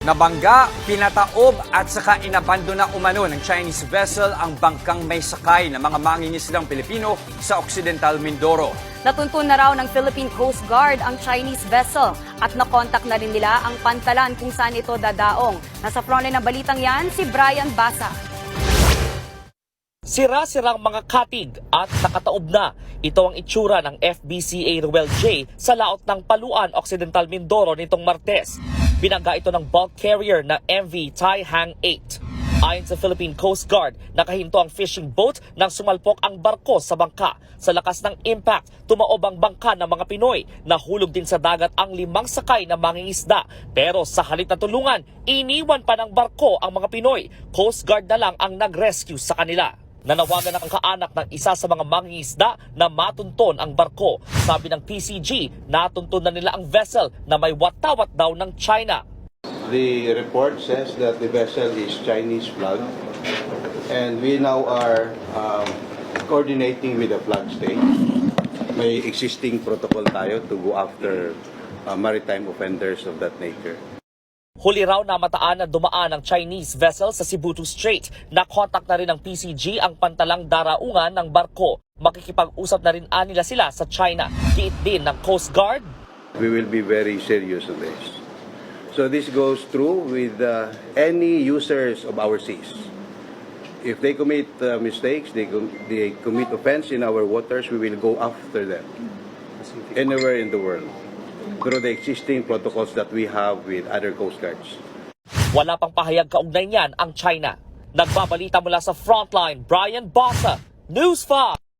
Nabangga, pinataob at saka inabandona umano ng Chinese vessel ang bangkang may sakay ng mga mangingislang Pilipino sa Occidental Mindoro. Natuntun na raw ng Philippine Coast Guard ang Chinese vessel at nakontak na rin nila ang pantalan kung saan ito dadaong. Nasa frontline ng balitang yan, si Brian Basa. Sira-sirang mga katig at nakataob na. Ito ang itsura ng FBCA Ruel J sa laot ng Paluan, Occidental Mindoro nitong Martes. Binangga ito ng bulk carrier na MV Tai Hang 8. Ayon sa Philippine Coast Guard, nakahinto ang fishing boat nang sumalpok ang barko sa bangka. Sa lakas ng impact, tumaob ang bangka ng mga Pinoy. Nahulog din sa dagat ang 5 sakay na mangingisda. Pero sa halip na tulungan, iniwan pa ng barko ang mga Pinoy. Coast Guard na lang ang nag-rescue sa kanila. Nanawagan ang kaanak ng isa sa mga mangingisda na matunton ang barko. Sabi ng PCG, natunton na nila ang vessel na may watawat daw ng China. The report says that the vessel is Chinese flag, and we now are coordinating with the flag state. May existing protocol tayo to go after maritime offenders of that nature. Huli raw na mataan na dumaan ang Chinese vessel sa Sibutu Strait. Nakontak na rin ng PCG ang pantalang daraungan ng barko. Makikipag-usap na rin nila sila sa China. Giit din ng Coast Guard. We will be very serious on this. So this goes through with any users of our seas. If they commit mistakes, they commit offense in our waters, we will go after them anywhere in the world through the existing protocols that we have with other coast guards. Wala pang pahayag kaugnay niyan ang China. Nagbabalita mula sa frontline, Brian Basa, News 5.